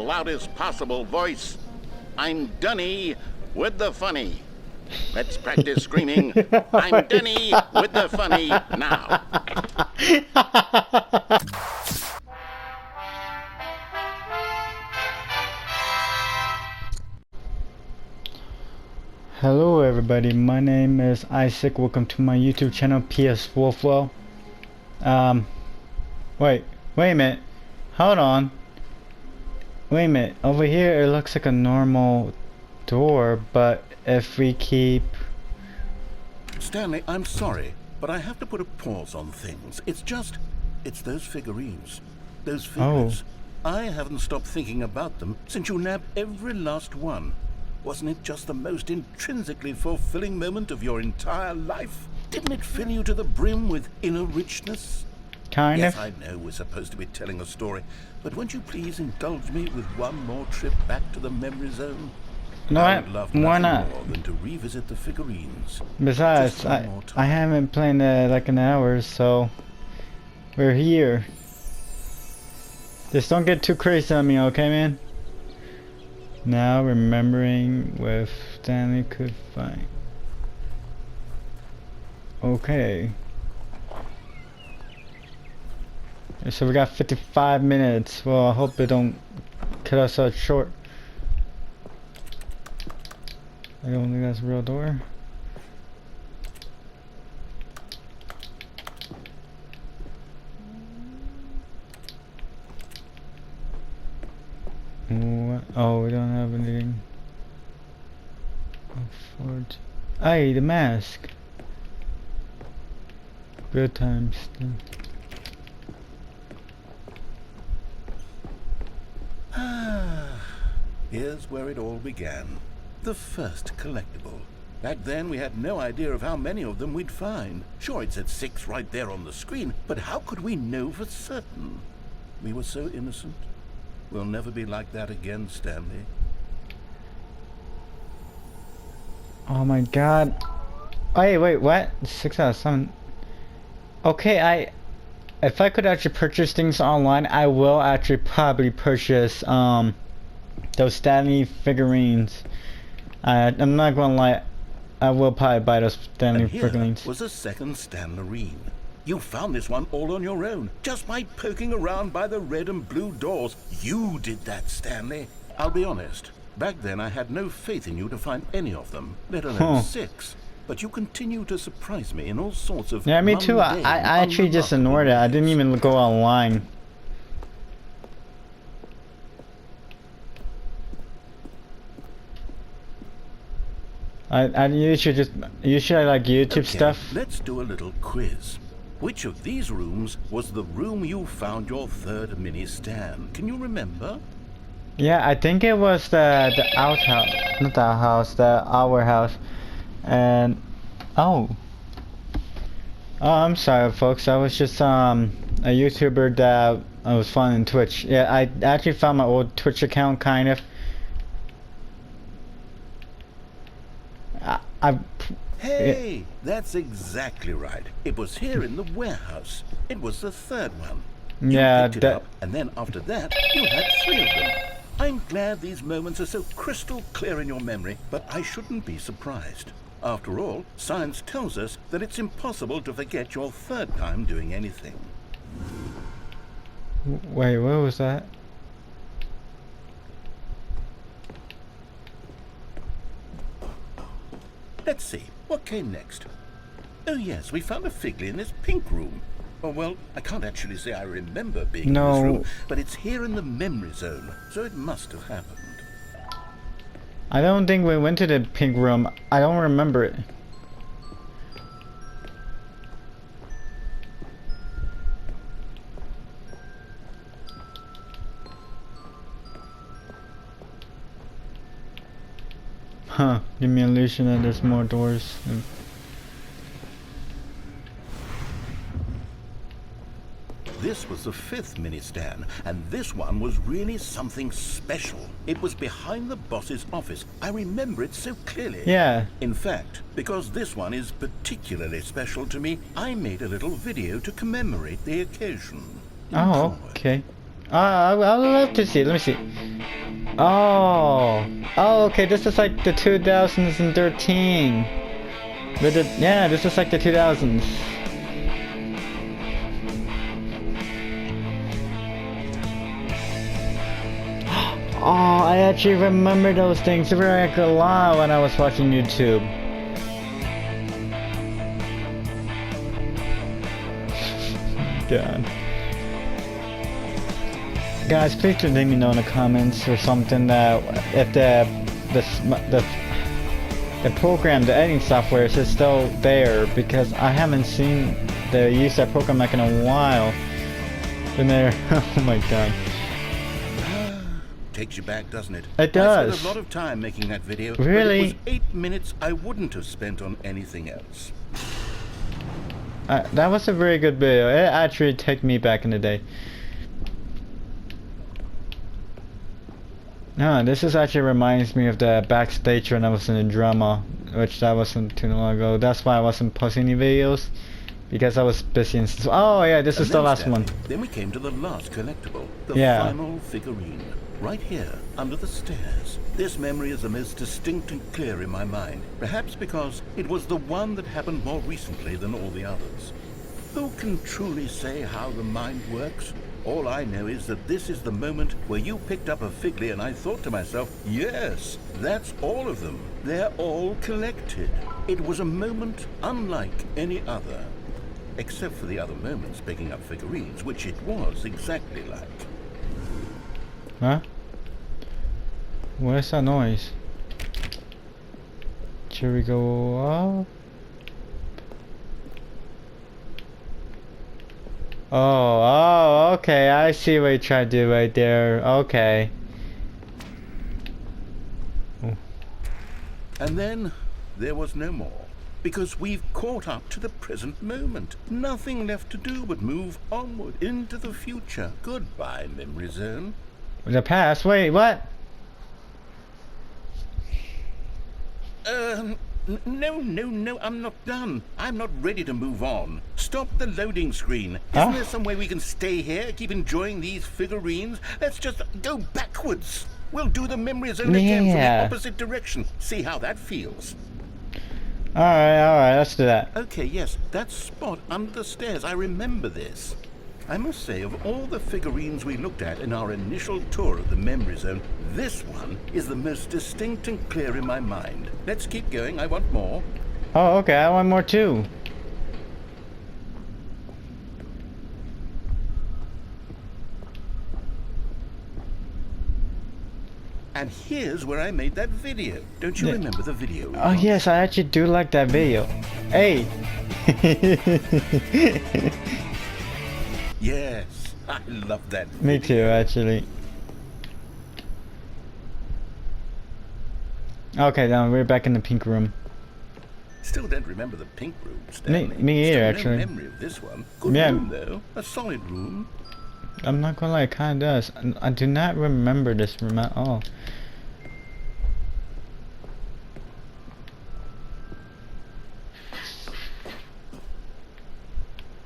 loudest possible voice. I'm Dunny with the funny. Let's practice screaming, I'm Dunny with the funny now. Hello everybody, my name is Isaac. Welcome to my YouTube channel, PS4. Wait a minute. Hold on. Wait a minute. Over here it looks like a normal door, but if we keep... Stanley, I'm sorry, but I have to put a pause on things. It's those figurines. Those figures. Oh. I haven't stopped thinking about them since you nabbed every last one. Wasn't it just the most intrinsically fulfilling moment of your entire life? Didn't it fill you to the brim with inner richness? Kind Yes, of. I know we're supposed to be telling a story, but won't you please indulge me with one more trip back to the memory zone? No, I would love why nothing not? more than to revisit the figurines. Besides, Just one more time. I haven't played like an hour, so we're here. Just don't get too crazy on me, okay, man? Now remembering with Stanley could find. Okay. So we got 55 minutes. Well, I hope they don't cut us out short. I don't think that's a real door. What? Oh, we don't have anything. Afford. Hey, the mask. Good times. Here's where it all began. The first collectible. Back then we had no idea of how many of them we'd find. Sure, it said 6 right there on the screen, but how could we know for certain? We were so innocent. We'll never be like that again, Stanley. Oh my god. Hey, wait, what? 6 out of 7. Okay, if I could actually purchase things online, I will actually probably purchase those Stanley figurines. I'm not gonna lie, I will probably buy those Stanley And here figurines. was a second Stanlerine. You found this one all on your own, just by poking around by the red and blue doors. You did that, Stanley. I'll be honest, back then I had no faith in you to find any of them, let alone 6. But you continue to surprise me in all sorts of Yeah, me too. I actually just ignored it. I didn't even go online. I usually like YouTube stuff. Let's do a little quiz. Which of these rooms was the room you found your third mini stand? Can you remember? Yeah, I think it was the outhouse, not the outhouse, our house, and oh, I'm sorry, folks. I was just a YouTuber that I was following on Twitch. Yeah, I actually found my old Twitch account, kind of. Hey, that's exactly right. It was here in the warehouse. It was the third one. You picked it up, and then after that, you had 3 of them. I'm glad these moments are so crystal clear in your memory, but I shouldn't be surprised. After all, science tells us that it's impossible to forget your third time doing anything. Wait, what was that? Let's see, what came next? Oh yes, we found a figly in this pink room. Oh well, I can't actually say I remember being in this room, but it's here in the memory zone, so it must have happened. I don't think we went to the pink room. I don't remember it. Huh, give me an illusion that there's more doors. This was the 5th mini stand, and this one was really something special. It was behind the boss's office. I remember it so clearly. Yeah. In fact, because this one is particularly special to me, I made a little video to commemorate the occasion. Oh, okay. I'd love to see it. Let me see. Oh. Oh, okay, this is like the 2013. With the, yeah, this is like the 2000s. Oh, I actually remember those things. They were like a lot when I was watching YouTube. God. Guys, please do let me know in the comments or something that if the program, the editing software is still there, because I haven't seen the use that program like in a while. Been there. Oh my god. Takes you back, doesn't it? It does. I spent a lot of time making that video. Really? But it was 8 minutes I wouldn't have spent on anything else. That was a very good video. It actually took me back in the day. No, this is actually reminds me of the backstage when I was in the drama, which that wasn't too long ago. That's why I wasn't posting any videos, because I was busy. Oh yeah, this is the last Stanley, one. Then we came to the last collectible, the final figurine. Right here, under the stairs. This memory is the most distinct and clear in my mind, perhaps because it was the one that happened more recently than all the others. Who can truly say how the mind works? All I know is that this is the moment where you picked up a Figley and I thought to myself, yes, that's all of them. They're all collected. It was a moment unlike any other. Except for the other moments picking up figurines, which it was exactly like. Huh? Where's that noise? Should we go up? Oh, okay, I see what you tried to do right there. Okay. Oh. And then there was no more. Because we've caught up to the present moment. Nothing left to do but move onward into the future. Goodbye, memory zone. The past? Wait, what? No, I'm not done. I'm not ready to move on. Stop the loading screen. Isn't there some way we can stay here, keep enjoying these figurines? Let's just go backwards. We'll do the memory zone again from the opposite direction. See how that feels. Alright, let's do that. Okay, yes, that spot under the stairs, I remember this. I must say, of all the figurines we looked at in our initial tour of the memory zone, this one is the most distinct and clear in my mind. Let's keep going, I want more. Oh, okay, I want more too. And here's where I made that video. Don't you remember the video? Oh yes, I actually do like that video. Hey! Yes, I love that video. Me too, actually. Okay, now we're back in the pink room. Still don't remember the pink room, Stanley. Me either, Still actually. No memory of this one. Good room, though. A solid room. I'm not gonna lie, it kinda does. I do not remember this room at all.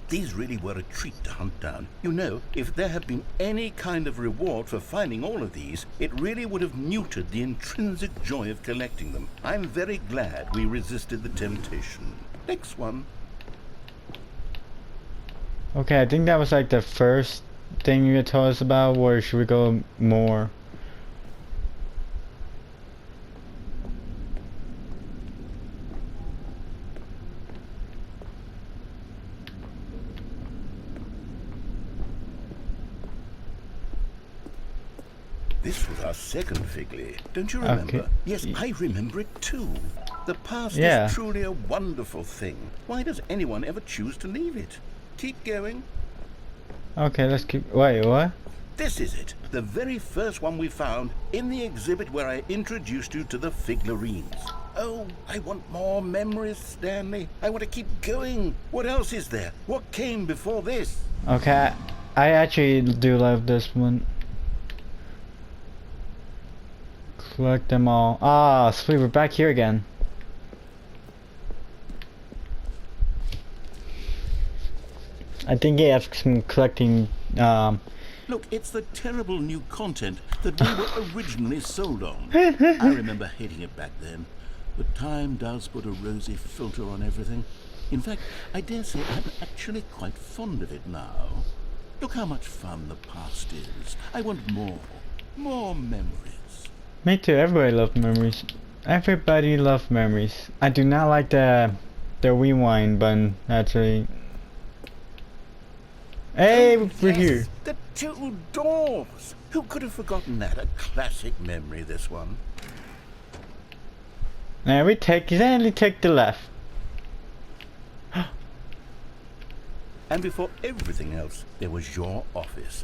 These really were a treat to hunt down. You know, if there had been any kind of reward for finding all of these, it really would have muted the intrinsic joy of collecting them. I'm very glad we resisted the temptation. Next one. Okay, I think that was like the first thing you told us about, or should we go more? This was our second Figley. Don't you remember? Okay. Yes, I remember it too. The past Yeah. is truly a wonderful thing. Why does anyone ever choose to leave it? Keep going. Okay, let's keep... Wait, what? This is it. The very first one we found in the exhibit where I introduced you to the figurines. Oh, I want more memories, Stanley. I want to keep going. What else is there? What came before this? Okay, I actually do love this one. Collect them all. Ah, sweet, we're back here again. I think you have some collecting Look, it's the terrible new content that we were originally sold on. I remember hating it back then, but time does put a rosy filter on everything. In fact, I dare say I'm actually quite fond of it now. Look how much fun the past is. I want more memories. Me too, everybody loves memories. Everybody loves memories. I do not like the rewind button, actually. Hey, we're here. The two doors! Who could have forgotten that? A classic memory, this one. Now we exactly take the left. And before everything else, there was your office.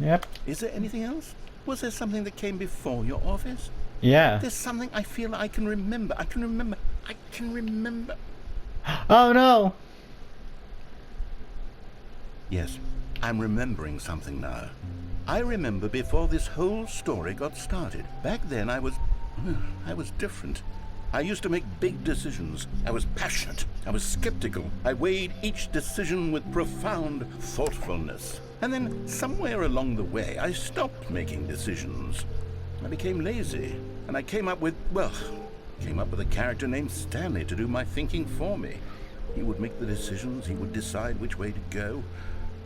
Yep. Is there anything else? Was there something that came before your office? Yeah. There's something I feel I can remember. I can remember. Oh no! Yes, I'm remembering something now. I remember before this whole story got started. Back then I was different. I used to make big decisions. I was passionate. I was skeptical. I weighed each decision with profound thoughtfulness. And then somewhere along the way, I stopped making decisions. I became lazy. And I came up with a character named Stanley to do my thinking for me. He would make the decisions. He would decide which way to go.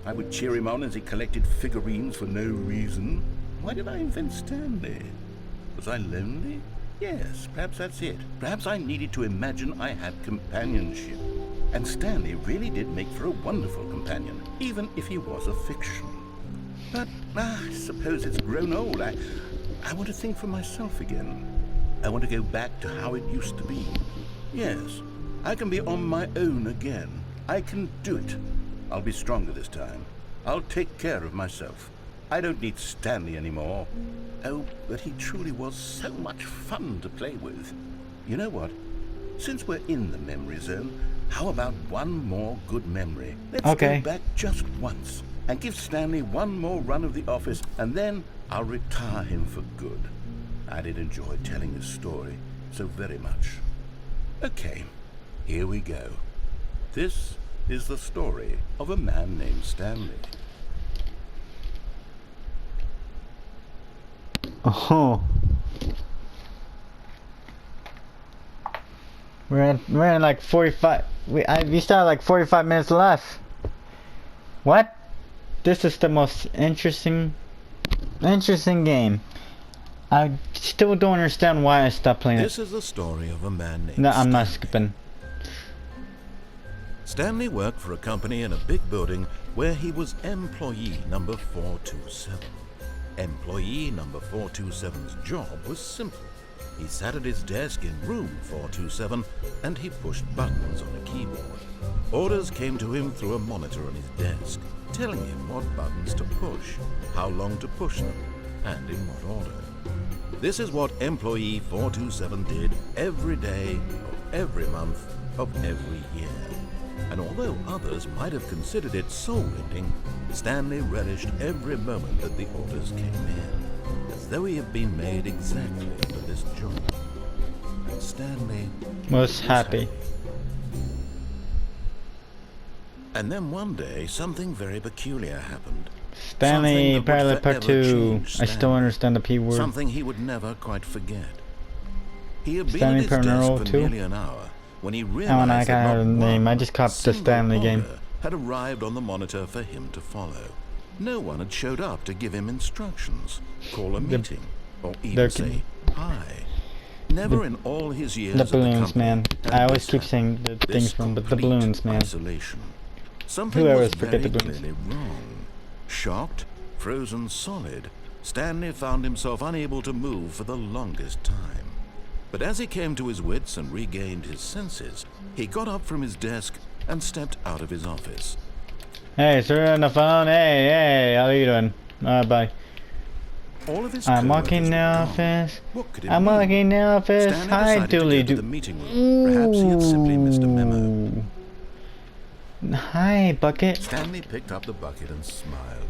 I would cheer him on as he collected figurines for no reason. Why did I invent Stanley? Was I lonely? Yes, perhaps that's it. Perhaps I needed to imagine I had companionship. And Stanley really did make for a wonderful companion, even if he was a fiction. But I suppose it's grown old. I want to think for myself again. I want to go back to how it used to be. Yes, I can be on my own again. I can do it. I'll be stronger this time. I'll take care of myself. I don't need Stanley anymore. Oh, but he truly was so much fun to play with. You know what? Since we're in the memory zone, how about one more good memory? Let's go back just once and give Stanley one more run of the office, and then I'll retire him for good. I did enjoy telling his story so very much. Okay, here we go. This is the story of a man named Stanley. Oh. We're in like 45. We started like 45 minutes left. What? This is the most interesting game. I still don't understand why I stopped playing This is the story of a man named No, I'm Stanley. not skipping. Stanley worked for a company in a big building where he was employee number 427. Employee number 427's job was simple. He sat at his desk in room 427 and he pushed buttons on a keyboard. Orders came to him through a monitor on his desk, telling him what buttons to push, how long to push them, and in what order. This is what employee 427 did every day of every month of every year. And although others might have considered it soul-rending, Stanley relished every moment that the orders came in, as though he had been made exactly for this job. And Stanley was happy. And then one day, something very peculiar happened. Stanley, Pilot Part 2. I still understand the P word. Something he would never quite forget. He had been Stanley at his desk for 2. nearly an hour when he Oh, realized and I that got not a name. one I just copied the single Stanley game. order had arrived on the monitor for him to follow. No one had showed up to give him instructions, call a meeting, or even say hi. Never in all his years The at balloons, company man. had I always this keep happened. saying the This things wrong, but the complete balloons, man. Isolation. Something Who was always forget very the balloons? clearly wrong. Shocked, frozen solid, Stanley found himself unable to move for the longest time. But as he came to his wits and regained his senses, he got up from his desk and stepped out of his office. Hey, sir, on the phone. Hey, how you doing? Bye. All of his I'm coworkers walking in the were gone. office. What could it I'm mean? walking in the office. Stanley Hi, decided to Dooley go to Doo. the meeting room. Perhaps he had simply missed a memo. Hi, Bucket. Stanley picked up the bucket and smiled.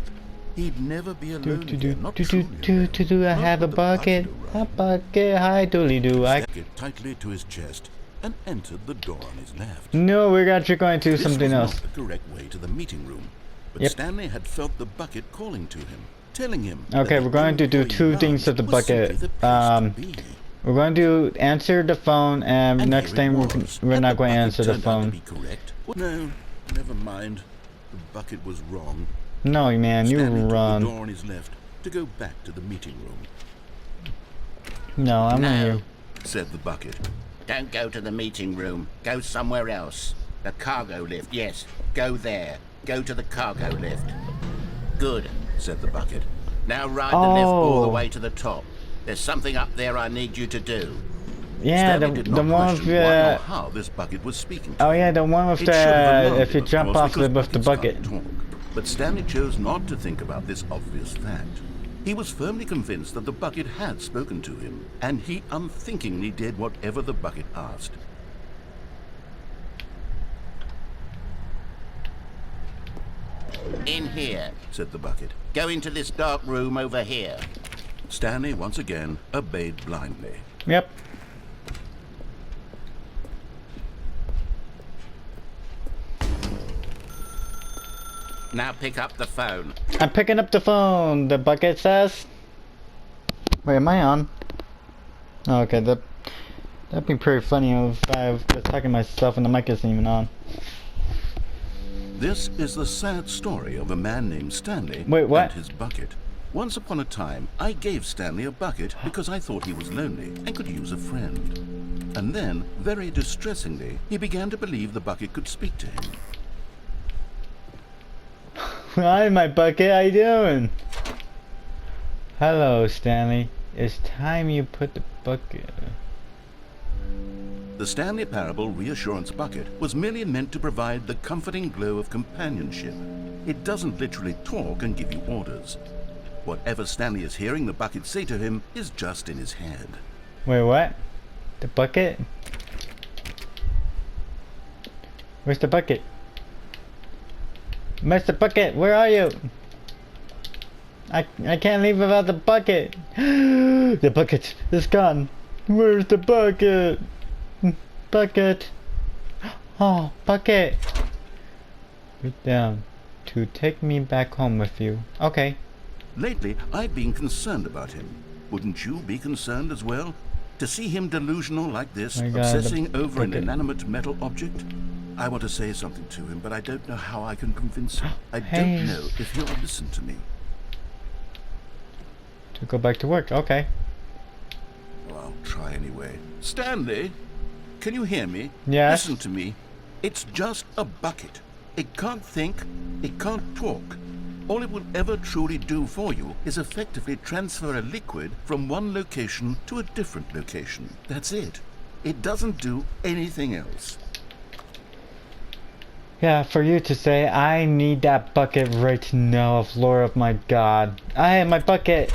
He'd never be alone Do again, not truly alone. I Not have a with the bucket. A around. bucket. Hi, Dooley Doo. Stuck it tightly to his chest and entered the door on his left. No, we're actually going to do This something was else. not the correct way to the meeting room, But Yep. Stanley had felt the bucket calling to him, telling him Okay, that we're the going to do employee two things lounge with the was simply bucket. the place to be. We're going to answer the phone, and And next here it time was. we're Had not the going to bucket answer the turned out to phone. be correct? No, never mind. The bucket was wrong. No, man, you Stanley took the run. door on his left to go back to the meeting room. No, I'm not No. here. Said the bucket. Don't go to the meeting room. Go somewhere else. The cargo lift, yes. Go there. Go to the cargo lift. Good, Said the bucket. now ride the lift all the Oh. way to the top. There's something up there I need you to do. Yeah, Stanley did the not one with question why or the... how this bucket was speaking to Oh him. yeah, the one with It should have the... alarmed If you him, of jump course, off with because the bucket. buckets can't talk. But Stanley chose not to think about this obvious fact. He was firmly convinced that the bucket had spoken to him, and he unthinkingly did whatever the bucket asked. In here. Said the bucket. Go into this dark room over here. Stanley once again obeyed blindly. Yep. Now pick up the phone. I'm picking up the phone, the bucket says. Wait, am I on? Oh, okay, that'd be pretty funny if I was talking to myself and the mic isn't even on. This is the sad story of a man named Stanley Wait, what? and his bucket. Once upon a time, I gave Stanley a bucket because I thought he was lonely and could use a friend. And then, very distressingly, he began to believe the bucket could speak to him. Hi, my bucket, how you doing? Hello, Stanley. It's time you put the bucket... The Stanley Parable Reassurance Bucket was merely meant to provide the comforting glow of companionship. It doesn't literally talk and give you orders. Whatever Stanley is hearing the bucket say to him is just in his head. Wait, what? The bucket? Where's the bucket? Mr. Bucket, where are you? I can't leave without the bucket. The bucket is gone. Where's the bucket? Bucket. Oh, bucket. Put down to take me back home with you. Okay. Lately, I've been concerned about him. Wouldn't you be concerned as well? To see him delusional like this, My God, obsessing over an bucket. inanimate metal object? I want to say something to him, but I don't know how I can convince him. I Hey. don't know if he'll listen to me. To go back to work. Okay. Well, I'll try anyway. Stanley, can you hear me? Yes. Listen to me. It's just a bucket. It can't think, it can't talk. All it will ever truly do for you is effectively transfer a liquid from one location to a different location. That's it. It doesn't do anything else. Yeah, for you to say, I need that bucket right now, Lord of my God. I have my bucket!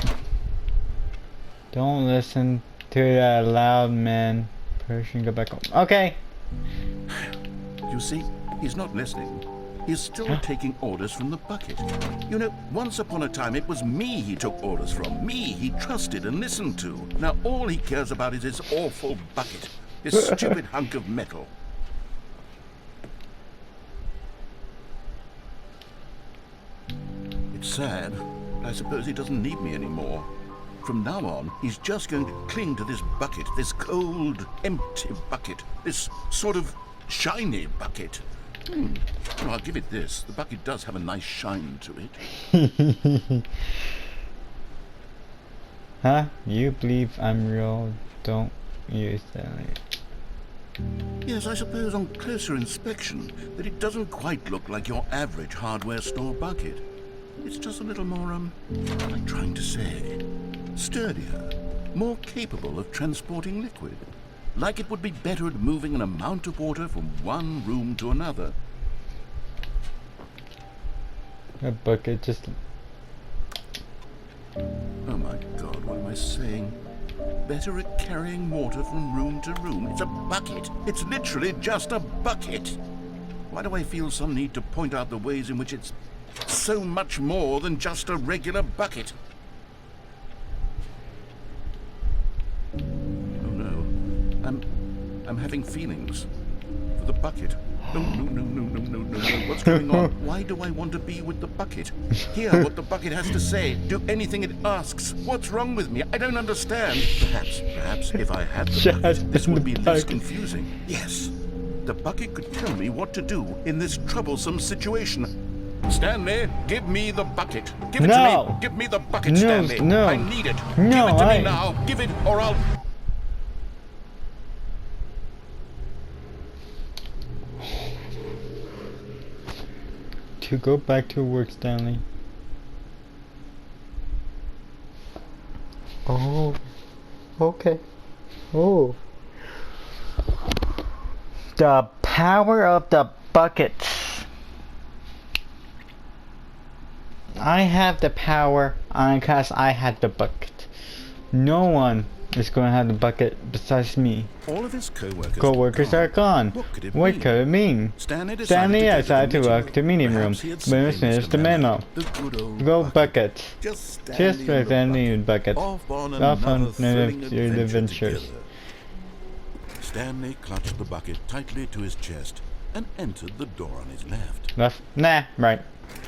Don't listen to that loud man. Person, go back home. Okay! You see, he's not listening. He's still taking orders from the bucket. You know, once upon a time it was me he took orders from. Me he trusted and listened to. Now all he cares about is his awful bucket. This stupid hunk of metal. It's sad, but I suppose he doesn't need me anymore. From now on, he's just going to cling to this bucket, this cold, empty bucket, this sort of shiny bucket. Well, I'll give it this. The bucket does have a nice shine to it. Huh? You believe I'm real? Don't you, Stanley? Yes, I suppose on closer inspection that it doesn't quite look like your average hardware store bucket. It's just a little more, what am I trying to say? Sturdier, more capable of transporting liquid. Like it would be better at moving an amount of water from one room to another. A bucket just... Oh my God, what am I saying? Better at carrying water from room to room. It's a bucket. It's literally just a bucket. Why do I feel some need to point out the ways in which it's so much more than just a regular bucket? Oh no. I'm having feelings for the bucket. No. What's going on? Why do I want to be with the bucket? Hear what the bucket has to say. Do anything it asks. What's wrong with me? I don't understand. Perhaps if I had the bucket, this would be less confusing. Yes. The bucket could tell me what to do in this troublesome situation. Stanley, give me the bucket. Give it to me. Give me the bucket, Stanley. No. I need it. No, give it to me now. Give it or I'll... To go back to work, Stanley. Oh. Okay. Oh. The power of the buckets. I have the power because I had the bucket. No one is going to have the bucket besides me. All of his co-workers are gone. What could it mean? Stanley decided to walk to the meeting room, but finished the memo. Go bucket. Just Stanley and bucket. Off on another adventures. Stanley clutched the bucket tightly to his chest and entered the door on his left. Left? Nah, right.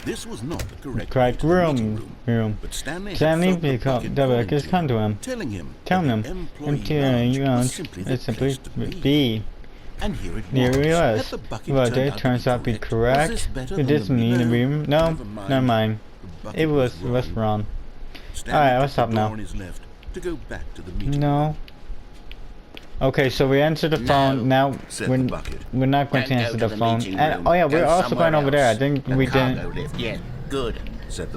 This was not the correct room. But Stanley called the buckets come to him, telling him empty you want it's simply B. And here it was. Well, it turns out to be correct. It doesn't mean the room. No, never mind. It was wrong. Alright, let's stop now. No. Okay, so we answered the phone. Now we're not going to answer the phone. And, oh yeah, we're also going over there. I think we didn't. Yeah, good.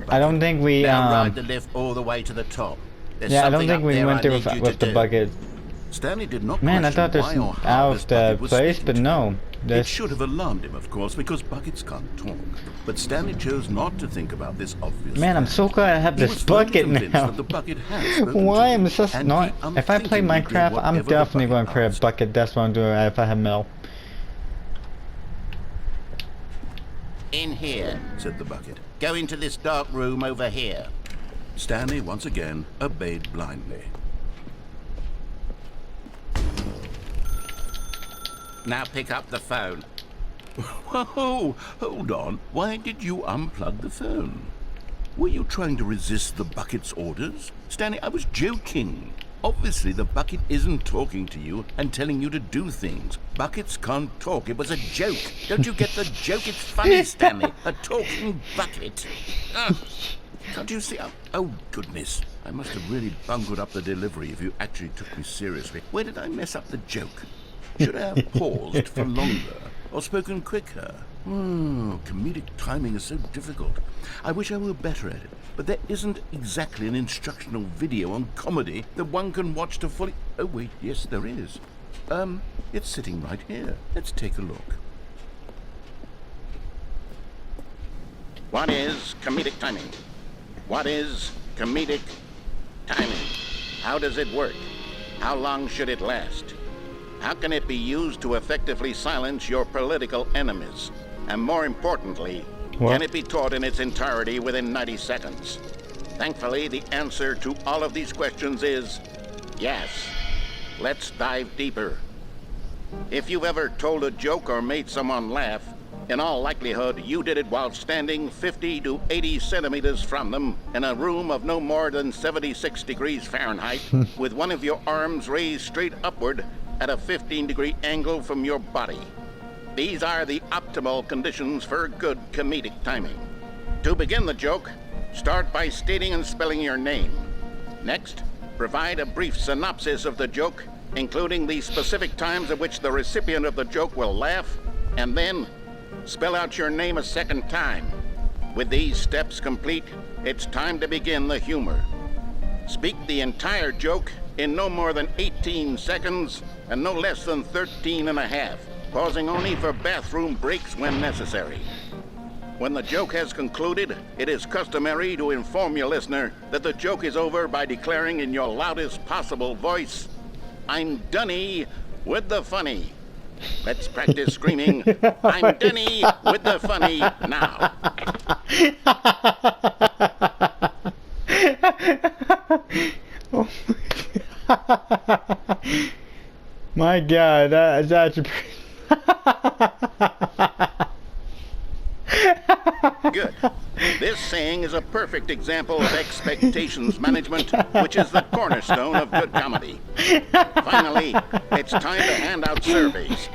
I don't think we ride the lift all the way to the top. Yeah, I don't think we went there with the bucket. Stanley did not Man, I thought this was out of the place, but no. It should have alarmed him, of course, because buckets can't talk. But Stanley chose not to think about this obvious Man, I'm so glad I have this bucket now. The bucket has Why am I just not? If I play Minecraft, I'm definitely going to create a bucket. That's what I'm doing if I have metal. In here, said the bucket. Go into this dark room over here. Stanley once again obeyed blindly. Now pick up the phone. Whoa, hold on. Why did you unplug the phone? Were you trying to resist the bucket's orders? Stanley, I was joking. Obviously, the bucket isn't talking to you and telling you to do things. Buckets can't talk. It was a joke. Don't you get the joke? It's funny, Stanley. A talking bucket. Can't you see? Oh, goodness. I must have really bungled up the delivery if you actually took me seriously. Where did I mess up the joke? Should I have paused for longer or spoken quicker? Comedic timing is so difficult. I wish I were better at it, but there isn't exactly an instructional video on comedy that one can watch to fully... Oh, wait, yes, there is. It's sitting right here. Let's take a look. What is comedic timing? What is comedic timing? How does it work? How long should it last? How can it be used to effectively silence your political enemies? And more importantly, can it be taught in its entirety within 90 seconds? Thankfully, the answer to all of these questions is yes. Let's dive deeper. If you've ever told a joke or made someone laugh, in all likelihood, you did it while standing 50 to 80 centimeters from them in a room of no more than 76 degrees Fahrenheit with one of your arms raised straight upward at a 15-degree angle from your body. These are the optimal conditions for good comedic timing. To begin the joke, start by stating and spelling your name. Next, provide a brief synopsis of the joke, including the specific times at which the recipient of the joke will laugh, and then spell out your name a second time. With these steps complete, it's time to begin the humor. Speak the entire joke in no more than 18 seconds and no less than 13 and a half, pausing only for bathroom breaks when necessary. When the joke has concluded, it is customary to inform your listener that the joke is over by declaring in your loudest possible voice, "I'm Dunny with the funny." Let's practice screaming, "I'm Dunny with the funny" now. Oh my God, that is actually Good. This saying is a perfect example of expectations management, which is the cornerstone of good comedy. Finally, it's time to hand out surveys.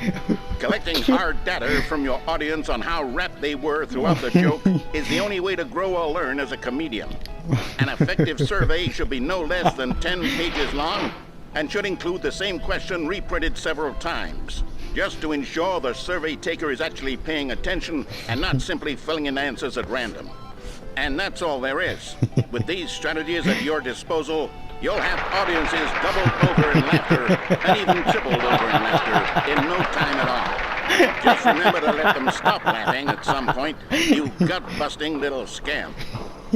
Collecting hard data from your audience on how rapt they were throughout the joke is the only way to grow or learn as a comedian. An effective survey should be no less than 10 pages long and should include the same question reprinted several times, just to ensure the survey taker is actually paying attention and not simply filling in answers at random. And that's all there is. With these strategies at your disposal, you'll have audiences doubled over in laughter and even tripled over in laughter in no time at all. Just remember to let them stop laughing at some point, you gut-busting little scamp.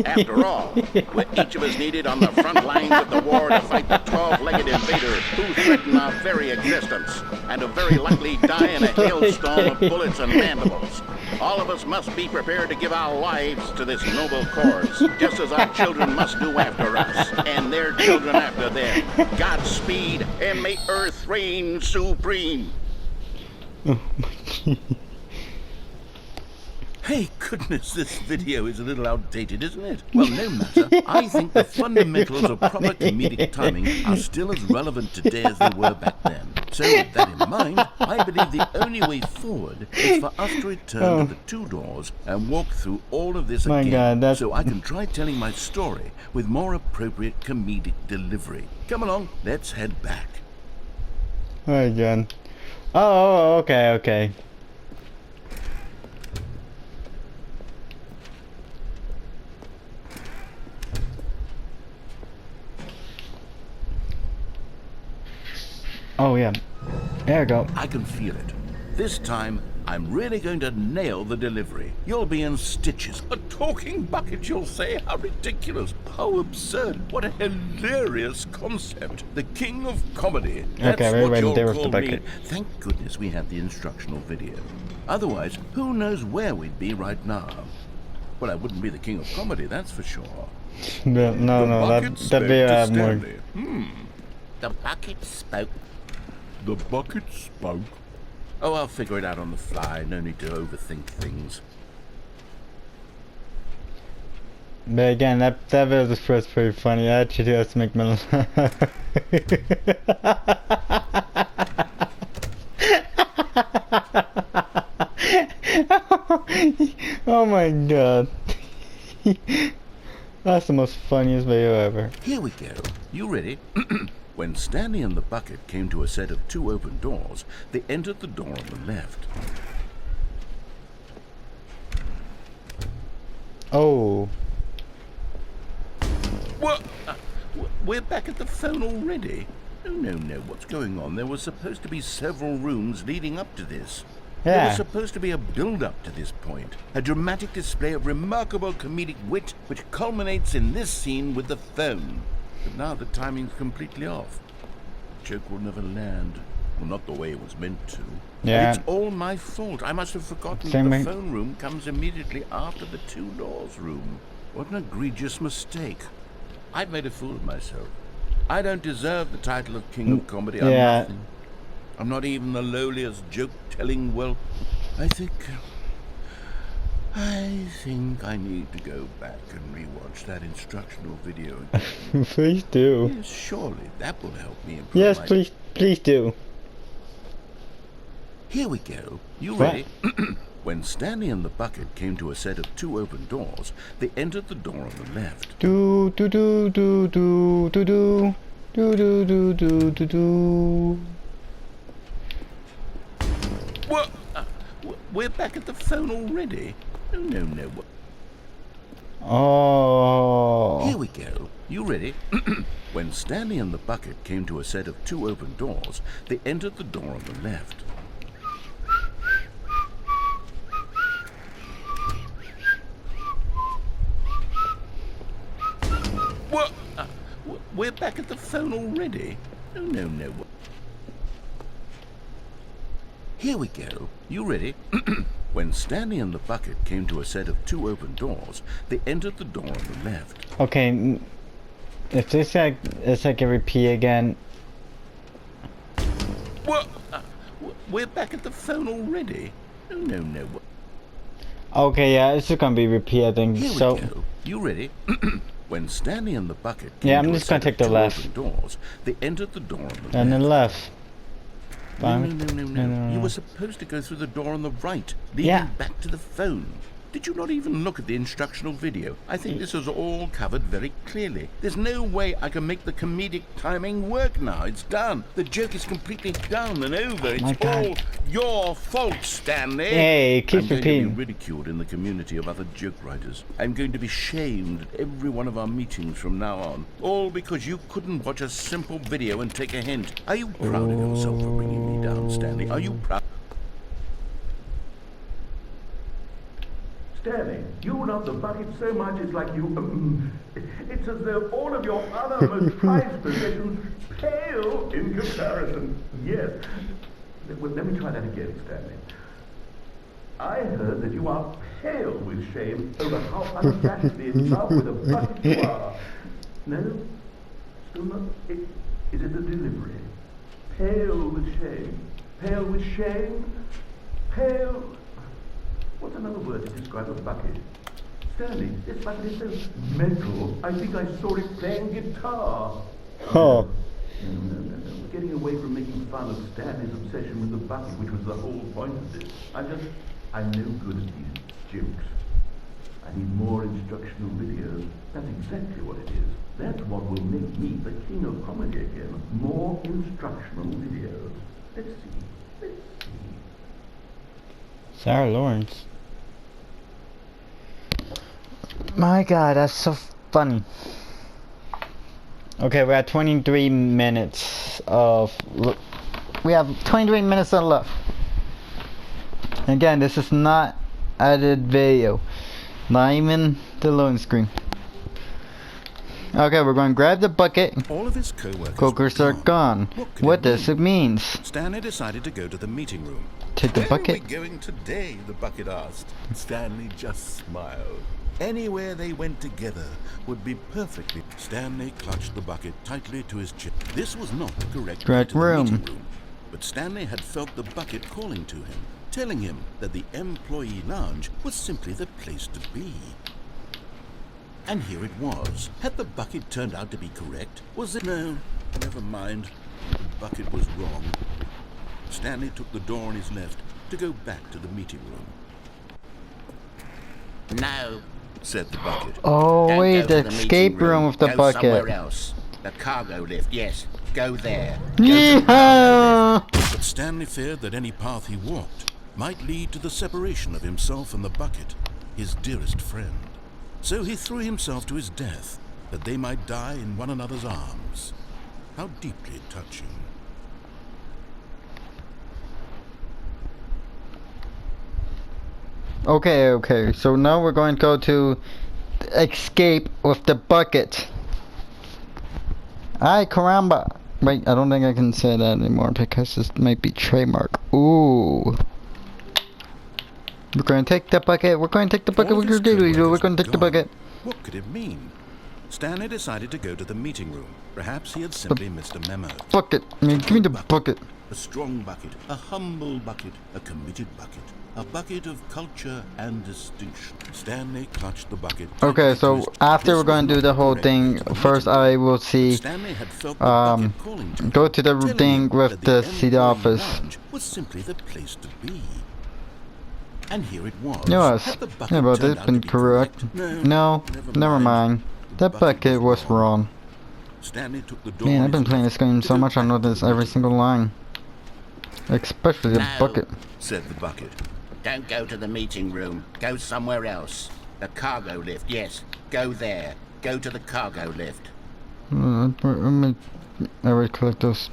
After all, we're each of us needed on the front lines of the war to fight the 12-legged invader who threaten our very existence, and who very likely die in a hailstorm of bullets and mandibles. All of us must be prepared to give our lives to this noble cause, just as our children must do after us, and their children after them. Godspeed, and may Earth reign supreme. Oh my God. Hey, goodness, this video is a little outdated, isn't it? Well, no matter. I think the fundamentals of proper comedic timing are still as relevant today as they were back then. So, with that in mind, I believe the only way forward is for us to return to the two doors and walk through all of this again, so I can try telling my story with more appropriate comedic delivery. Come along, let's head back. Oh my God. Oh, okay. Oh yeah, there we go. I can feel it. This time, I'm really going to nail the delivery. You'll be in stitches. A talking bucket, you'll say? How ridiculous. How absurd. What a hilarious concept. The king of comedy. That's what you'll call me. Thank goodness we had the instructional video. Otherwise, who knows where we'd be right now. Well, I wouldn't be the king of comedy, that's for sure. No, that'd be more... The bucket spoke. The bucket spoke. Oh, I'll figure it out on the fly. No need to overthink things. But again, that video was pretty funny. I actually have to make my Oh my God. That's the most funniest video ever. Here we go. You ready? When Stanley and the bucket came to a set of two open doors, they entered the door on the left. Oh. What? We're back at the phone already? No. What's going on? There were supposed to be several rooms leading up to this. Yeah. There was supposed to be a build-up to this point. A dramatic display of remarkable comedic wit which culminates in this scene with the phone. But now the timing's completely off. The joke will never land. Well, not the way it was meant to. Yeah. It's all my fault. I must have forgotten that the phone room comes immediately after the two doors room. What an egregious mistake. I've made a fool of myself. I don't deserve the title of King of Comedy. I'm nothing. I'm not even the lowliest joke-telling whelp. I think I need to go back and rewatch that instructional video again. Please do. Yes, surely that will help me improve. Yes, please do. Here we go. You ready? When Stanley and the bucket came to a set of two open doors, they entered the door on the left. Do. What? We're back at the phone already? No. Oh. Here we go. You ready? When Stanley and the bucket came to a set of two open doors, they entered the door on the left. What? We're back at the phone already? No. Here we go. You ready? When Stanley and the bucket came to a set of two open doors, they entered the door on the left. Okay, if this it's like a repeat again. What? We're back at the phone already? No, no. Okay, yeah, it's just gonna be repeat, I think. Here So we go. You ready? When Stanley and the bucket yeah, came I'm to a just gonna set take of the left. doors, they entered the door on the and then left. left. No, Fine. no, no, no, no. You no. were supposed to go through the door on the right, leading Yeah. back to the phone. Did you not even look at the instructional video? I think this is all covered very clearly. There's no way I can make the comedic timing work now. It's done. The joke is completely done and over. My It's God. all your fault, Stanley. Hey, it keeps I'm going to repeating. be ridiculed in the community of other joke writers. I'm going to be shamed at every one of our meetings from now on. All because you couldn't watch a simple video and take a hint. Are you proud of yourself for bringing me down, Stanley? Are you proud? Stanley, you love the bucket so much it's like you... it's as though all of your other most prized possessions pale in comparison. Yes. Let me try that again, Stanley. I heard that you are pale with shame over how unabashedly in love with a bucket you are. No? Still not? Is it the delivery? Pale with shame. Pale with shame? Pale... What's another word to describe a bucket? Stanley, this bucket is so mental. I think I saw it playing guitar. Oh. No. We're getting away from making fun of Stanley's obsession with the bucket, which was the whole point of this. I'm no good at these jokes. I need more instructional videos. That's exactly what it is. That's what will make me the king of comedy again. More instructional videos. Let's see. Sarah Lawrence. My God, that's so funny. Okay, we're at 23 minutes of... We have 23 minutes left. Again, this is not edited video. Not even the loading screen. Okay, we're going to grab the bucket. All of his co-workers Cokers are gone. What does it mean? Stanley decided to go to the meeting room. Take the Where bucket. are we going today? The bucket asked. Stanley just smiled. Anywhere they went together would be perfectly. Stanley clutched the bucket tightly to his chest. This was not the correct way to the room. meeting room, but Stanley had felt the bucket calling to him, telling him that the employee lounge was simply the place to be. And here it was. Had the bucket turned out to be correct? Was it? No, never mind. The bucket was wrong. Stanley took the door on his left to go back to the meeting room. No, Said the bucket. Oh, don't wait, go the to the escape meeting room with the go bucket. somewhere else. The cargo lift, yes. Go there. Go to the Yeah. But Stanley feared that any path he walked might lead to the separation of himself and the bucket, his dearest friend. So he threw himself to his death, that they might die in one another's arms. How deeply touching. Okay, so now we're going to go to escape with the bucket. Ay, caramba. Wait, I don't think I can say that anymore because this might be trademark. Ooh. We're going to take the bucket. We're going to take the bucket. All of We're his going to co-workers take the were gone. bucket. What could it mean? Stanley decided to go to the meeting room. Perhaps he had simply missed a memo. Bucket. Give me the bucket. A strong bucket, a humble bucket, a committed bucket. A bucket of culture and distinction. Stanley clutched the bucket. Okay, so after we're going to do the whole thing, first I will see, Stanley had felt the bucket calling to him, go to the telling thing him with that the employee city office. lounge was simply the place to be. And here it was. Yes, Had the bucket yeah, but turned it's out been to be correct. No, never mind. The bucket was wrong. Stanley took the door Man, on I've been his playing left this game to so go much I know back to this the every meeting single line. Especially the No. bucket. said the bucket. Don't go to the meeting room. Go somewhere else. The cargo lift, yes. Go there. Go to the cargo lift. Let me right click this.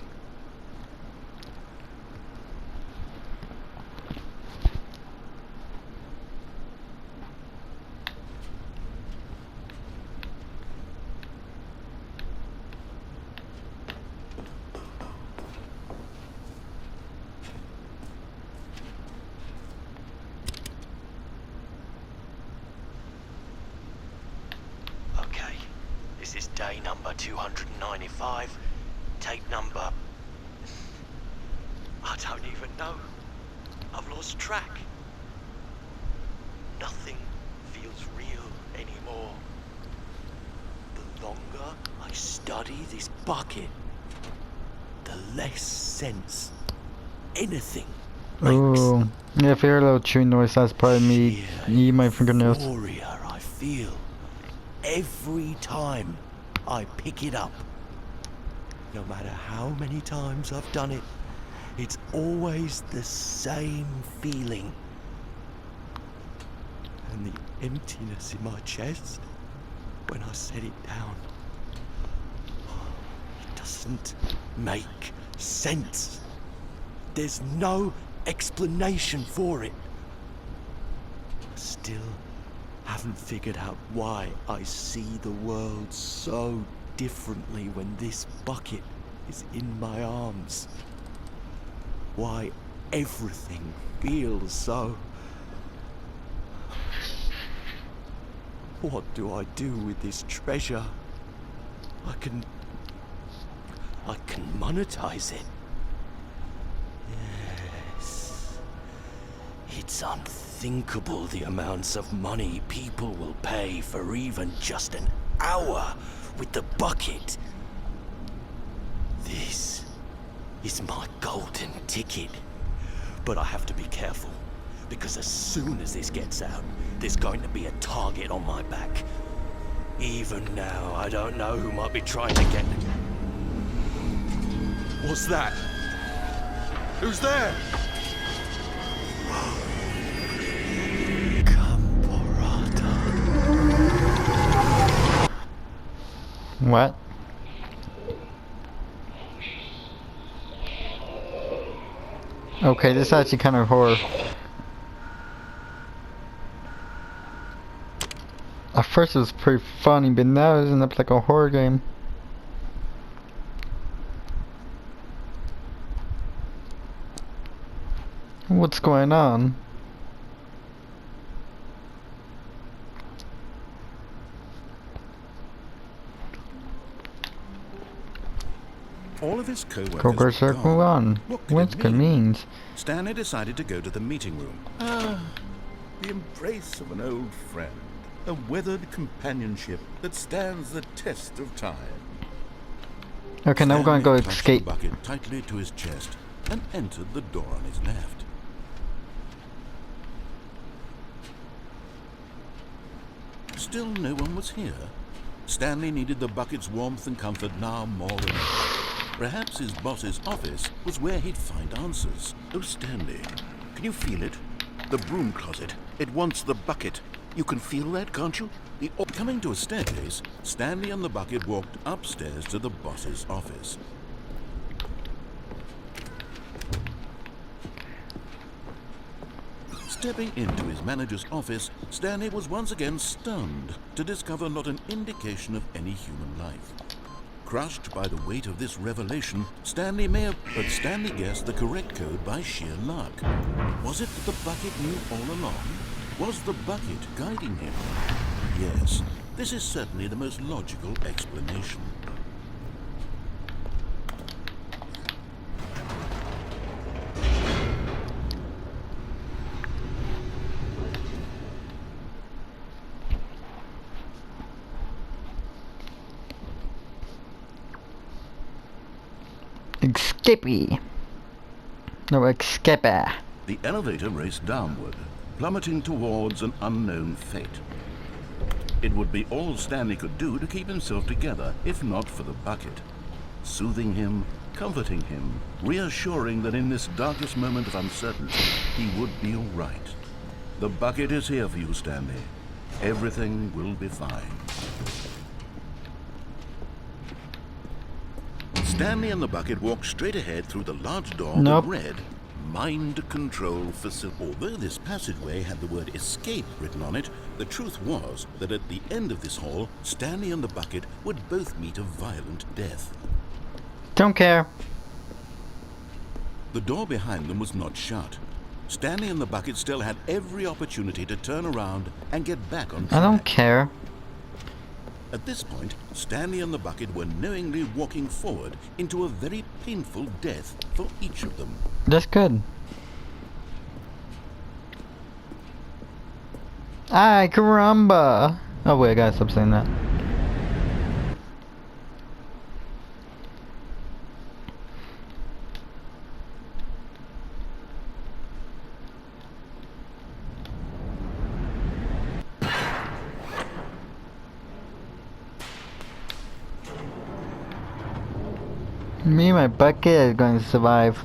Okay, this is day number 295, tape number... I don't even know. I've lost track. Nothing feels real anymore. The longer I study this bucket, the less sense anything makes. Ooh. Yeah, if you hear a little chewing noise, that's probably me eating my fingernails. Euphoria I feel every time I pick it up. No matter how many times I've done it, it's always the same feeling. And the emptiness in my chest when I set it down. It doesn't make sense. There's no explanation for it. I still haven't figured out why I see the world so differently when this bucket is in my arms. Why everything feels so... What do I do with this treasure? I can monetize it. Yes. It's unthinkable the amounts of money people will pay for even just an hour with the bucket. This is my golden ticket. But I have to be careful, because as soon as this gets out, there's going to be a target on my back. Even now, I don't know who might be trying to get... What's that? Who's there? What? Okay, this is actually kind of horror. At first it was pretty funny, but now it ends up like a horror game. What's going on? All of his co-workers Co-workers were circle gone. on. What could What's it good mean? means? Stanley decided to go to the meeting room. The embrace of an old friend. A weathered companionship that stands the test of time. Okay, now we're gonna go Stanley clutched escape. the bucket tightly to his chest and entered the door on his left. Still no one was here. Stanley needed the bucket's warmth and comfort now more than ever. Perhaps his boss's office was where he'd find answers. Oh, Stanley, can you feel it? The broom closet. It wants the bucket. You can feel that, can't you? Coming to a staircase, Stanley and the bucket walked upstairs to the boss's office. Stepping into his manager's office, Stanley was once again stunned to discover not an indication of any human life. Crushed by the weight of this revelation, Stanley guessed the correct code by sheer luck. Was it that the bucket knew all along? Was the bucket guiding him? Yes, this is certainly the most logical explanation. Escapee. No, escape. The elevator raced downward, plummeting towards an unknown fate. It would be all Stanley could do to keep himself together, if not for the bucket. Soothing him, comforting him, reassuring that in this darkest moment of uncertainty, he would be all right. The bucket is here for you, Stanley. Everything will be fine. Stanley and the bucket walked straight ahead through the large door that read, Mind Control Facility. Although this passageway had the word escape written on it, the truth was that at the end of this hall, Stanley and the bucket would both meet a violent death. Don't care. The door behind them was not shut. Stanley and the bucket still had every opportunity to turn around and get back on track. I don't care. At this point, Stanley and the bucket were knowingly walking forward into a very painful death for each of them. That's good. Ay, caramba! Oh wait, I gotta stop saying that. Me and my bucket is going to survive.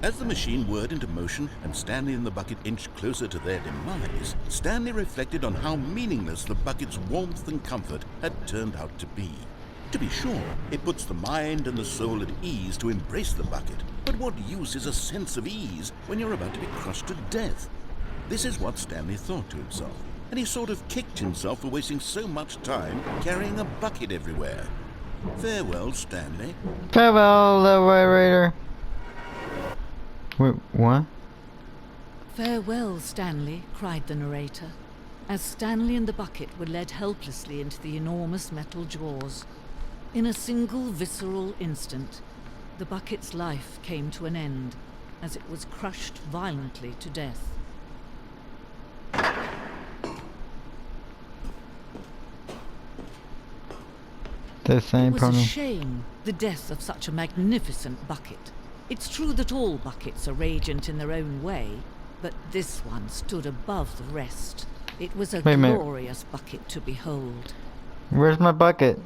As the machine whirred into motion and Stanley and the bucket inched closer to their demise, Stanley reflected on how meaningless the bucket's warmth and comfort had turned out to be. To be sure, it puts the mind and the soul at ease to embrace the bucket, but what use is a sense of ease when you're about to be crushed to death? This is what Stanley thought to himself, and he sort of kicked himself for wasting so much time carrying a bucket everywhere. Farewell, Stanley. Farewell, little White Raider. Wait, what? Farewell, Stanley, cried the narrator, as Stanley and the bucket were led helplessly into the enormous metal jaws. In a single visceral instant, the bucket's life came to an end, as it was crushed violently to death. The same It was problem. a shame, the death of such a magnificent bucket. It's true that all buckets are radiant in their own way, but this one stood above the rest. It was a Wait a minute. glorious bucket to behold. Where's my bucket?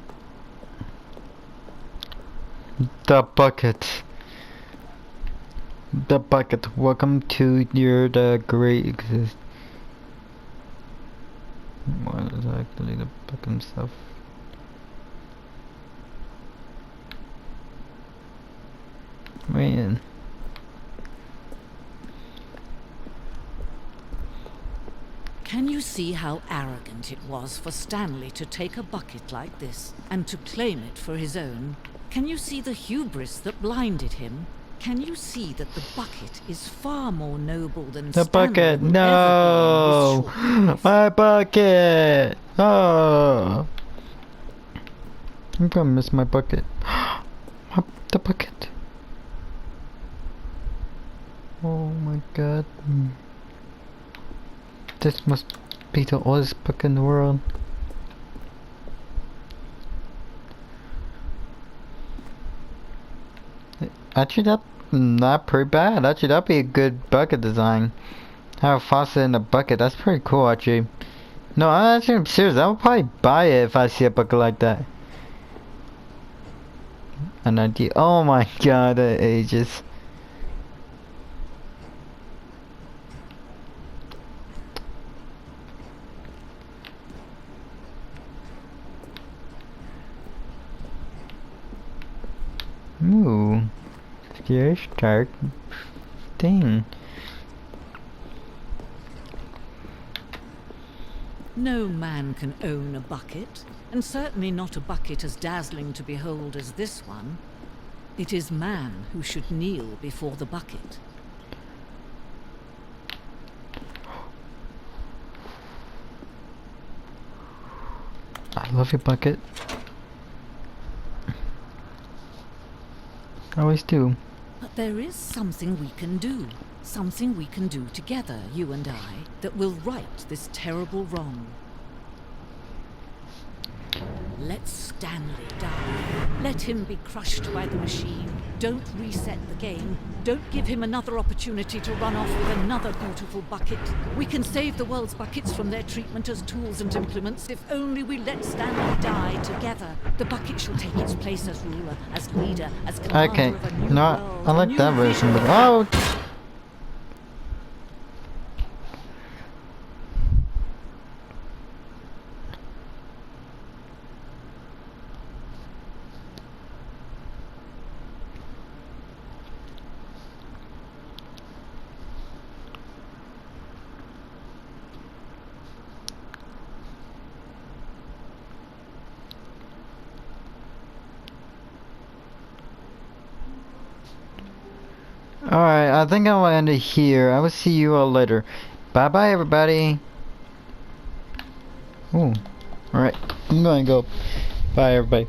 The bucket. The bucket. Welcome to the great exist. What is actually the bucket himself? Man. Can you see how arrogant it was for Stanley to take a bucket like this and to claim it for his own? Can you see the hubris that blinded him? Can you see that the bucket is far more noble than The Stanley bucket. will No. ever be in his short life? My bucket. Oh. I'm gonna miss my bucket. The bucket. Oh my god. This must be the oldest bucket in the world. Actually, that's not pretty bad. Actually, that'd be a good bucket design. Have a faucet in a bucket. That's pretty cool, actually. No, I'm serious. I would probably buy it if I see a bucket like that. An idea. Oh my god, that ages. Ooh, very stark thing. No man can own a bucket, and certainly not a bucket as dazzling to behold as this one. It is man who should kneel before the bucket. I love your bucket. I always do. But there is something we can do. Something we can do together, you and I, that will right this terrible wrong. Let Stanley die. Let him be crushed by the machine. Don't reset the game. Don't give him another opportunity to run off with another beautiful bucket. We can save the world's buckets from their treatment as tools and implements if only we let Stanley die together. The bucket shall take its place as ruler, as leader, as commander Okay, of a new no, world. I a like new that version, vision. but oh. Alright, I think I'll end it here. I will see you all later. Bye bye, everybody. Ooh. Alright, I'm gonna go. Bye, everybody.